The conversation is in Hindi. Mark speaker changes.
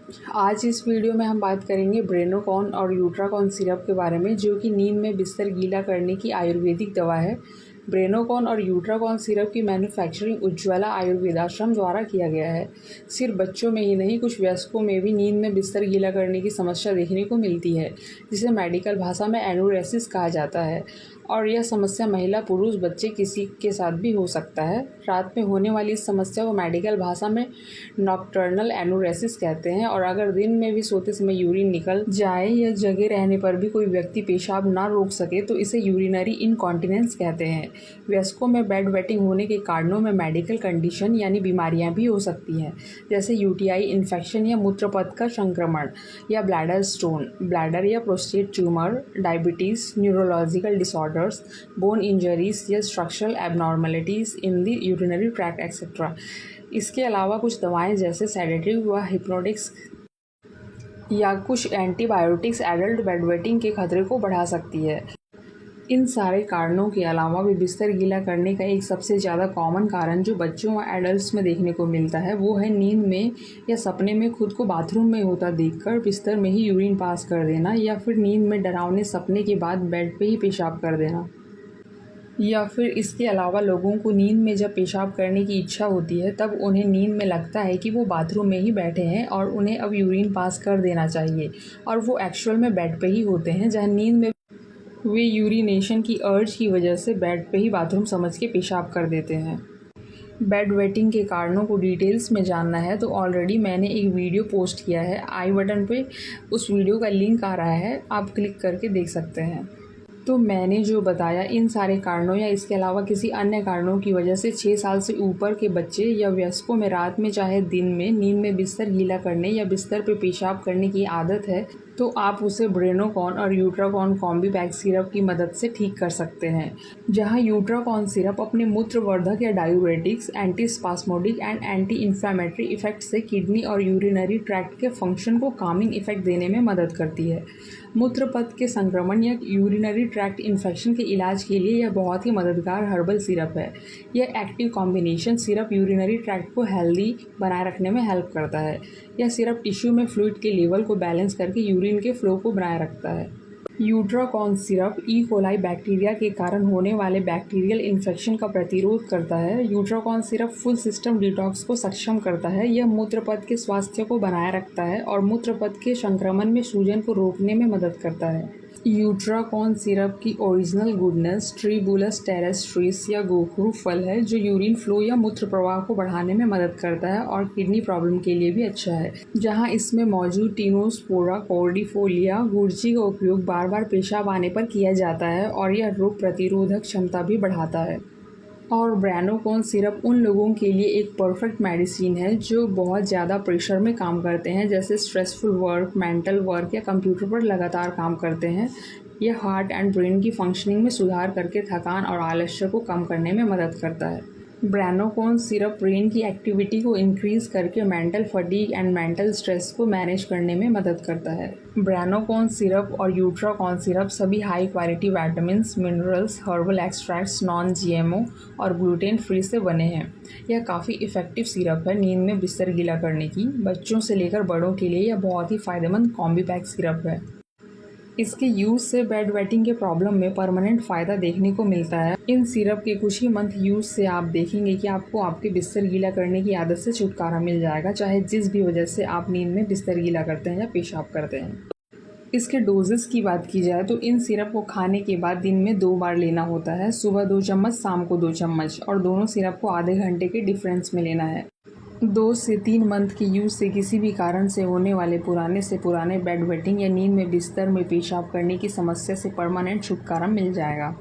Speaker 1: आज इस वीडियो में हम बात करेंगे ब्रेनोकॉन और यूट्राकॉन सिरप के बारे में, जो कि नींद में बिस्तर गीला करने की आयुर्वेदिक दवा है। ब्रेनोकॉन और यूट्राकॉन सिरप की मैन्युफैक्चरिंग उज्ज्वला आयुर्वेदाश्रम द्वारा किया गया है। सिर्फ बच्चों में ही नहीं, कुछ वयस्कों में भी नींद में बिस्तर गीला करने की समस्या देखने को मिलती है, जिसे मेडिकल भाषा में एनुरेसिस कहा जाता है। और यह समस्या महिला, पुरुष, बच्चे किसी के साथ भी हो सकता है। रात में होने वाली इस समस्या को मेडिकल भाषा में नॉक्टर्नल एनुरेसिस कहते हैं। और अगर दिन में भी सोते समय यूरिन निकल जाए या जगे रहने पर भी कोई व्यक्ति पेशाब ना रोक सके तो इसे यूरिनरी इनकॉन्टिनेंस कहते हैं। वयस्कों में बेड वेटिंग होने के कारणों में मेडिकल कंडीशन यानी बीमारियां भी हो सकती हैं, जैसे यूटीआई इन्फेक्शन या मूत्रपथ का संक्रमण या ब्लैडर स्टोन, ब्लैडर या prostate tumour, diabetes, neurological disorders, bone injuries या structural abnormalities in the urinary tract etcetera. इसके अलावा कुछ दवाएं जैसे सेडेटिव व हिप्नोटिक्स या कुछ एंटीबायोटिक्स एडल्ट बेडवेटिंग के खतरे को बढ़ा सकती है। इन सारे कारणों के अलावा भी बिस्तर गीला करने का एक सबसे ज़्यादा कॉमन कारण जो बच्चों व एडल्ट्स में देखने को मिलता है, वो है नींद में या सपने में खुद को बाथरूम में होता देखकर बिस्तर में ही यूरिन पास कर देना, या फिर नींद में डरावने सपने के बाद बेड पे ही पेशाब कर देना। या फिर इसके अलावा लोगों को नींद में जब पेशाब करने की इच्छा होती है तब उन्हें नींद में लगता है कि वो बाथरूम में ही बैठे हैं और उन्हें अब यूरिन पास कर देना चाहिए, और वो एक्चुअल में बेड पे ही होते हैं, जहाँ नींद में वे यूरिनेशन की अर्ज की वजह से बेड पे ही बाथरूम समझ के पेशाब कर देते हैं। बेड वेटिंग के कारणों को डिटेल्स में जानना है तो ऑलरेडी मैंने एक वीडियो पोस्ट किया है, आई बटन पे उस वीडियो का लिंक आ रहा है, आप क्लिक करके देख सकते हैं। तो मैंने जो बताया, इन सारे कारणों या इसके अलावा किसी अन्य कारणों की वजह से 6 साल से ऊपर के बच्चे या वयस्कों में रात में चाहे दिन में नींद में बिस्तर गीला करने या बिस्तर पे पेशाब करने की आदत है, तो आप उसे ब्रेनोकॉन और यूट्राकॉन कॉम्बीपैक सिरप की मदद से ठीक कर सकते हैं। जहां यूट्राकॉन सिरप अपने मूत्रवर्धक या diuretics, anti spasmodic and anti inflammatory effect से किडनी और यूरिनरी ट्रैक्ट के फंक्शन को कामिंग इफेक्ट देने में मदद करती है। मूत्रपथ के संक्रमण या यूरिनरी ट्रैक्ट इन्फेक्शन के इलाज के लिए यह बहुत ही मददगार हर्बल सिरप है। यह active combination syrup urinary tract को हेल्दी बनाए रखने में हेल्प करता है। यह सिरप टिश्यू में फ्लूइड के लेवल को बैलेंस करके यूरिन के फ्लो को बनाए रखता है। यूट्राकॉन सिरप ई कोलाई बैक्टीरिया के कारण होने वाले बैक्टीरियल इन्फेक्शन का प्रतिरोध करता है। यूट्राकॉन सिरप फुल सिस्टम डिटॉक्स को सक्षम करता है। यह मूत्रपथ के स्वास्थ्य को बनाए रखता है और मूत्रपथ के संक्रमण में सूजन को रोकने में मदद करता है। यूट्राकॉन सिरप की ओरिजिनल गुडनेस ट्रिबुलस टेरेस्ट्रिस या गोखरू फल है, जो यूरिन फ्लो या मूत्र प्रवाह को बढ़ाने में मदद करता है और किडनी प्रॉब्लम के लिए भी अच्छा है। जहां इसमें मौजूद टिनोस्पोरा कॉर्डिफोलिया गुर्जी का उपयोग बार बार पेशाब आने पर किया जाता है और यह रोग प्रतिरोधक क्षमता भी बढ़ाता है। और ब्रेनोकॉन सिरप उन लोगों के लिए एक परफेक्ट मेडिसिन है जो बहुत ज़्यादा प्रेशर में काम करते हैं, जैसे स्ट्रेसफुल वर्क, मेंटल वर्क या कंप्यूटर पर लगातार काम करते हैं। यह हार्ट एंड ब्रेन की फंक्शनिंग में सुधार करके थकान और आलस्य को कम करने में मदद करता है। ब्रेनोकॉन सिरप ब्रेन की एक्टिविटी को इंक्रीज करके mental fatigue and mental stress को मैनेज करने में मदद करता है। ब्रेनोकॉन सिरप और यूट्राकॉन सिरप सभी high quality vitamins, minerals, herbal extracts, non GMO और ग्लूटेन फ्री से बने हैं। यह काफ़ी इफेक्टिव सिरप है नींद में बिस्तर गीला करने की। बच्चों से लेकर बड़ों के लिए यह बहुत ही फ़ायदेमंद कॉम्बीपैक सिरप है। इसके यूज़ से बेड वेटिंग के प्रॉब्लम में परमानेंट फ़ायदा देखने को मिलता है। इन सिरप के कुछ ही मंथ यूज़ से आप देखेंगे कि आपको आपके बिस्तर गीला करने की आदत से छुटकारा मिल जाएगा, चाहे जिस भी वजह से आप नींद में बिस्तर गीला करते हैं या पेशाब करते हैं। इसके डोजेस की बात की जाए तो इन सिरप को खाने के बाद दिन में 2 बार लेना होता है, सुबह 2 चम्मच, शाम को 2 चम्मच, और दोनों सिरप को आधे घंटे के डिफरेंस में लेना है। 2 से 3 मंथ के यूज़ से किसी भी कारण से होने वाले पुराने से पुराने बेड वेटिंग या नींद में बिस्तर में पेशाब करने की समस्या से परमानेंट छुटकारा मिल जाएगा।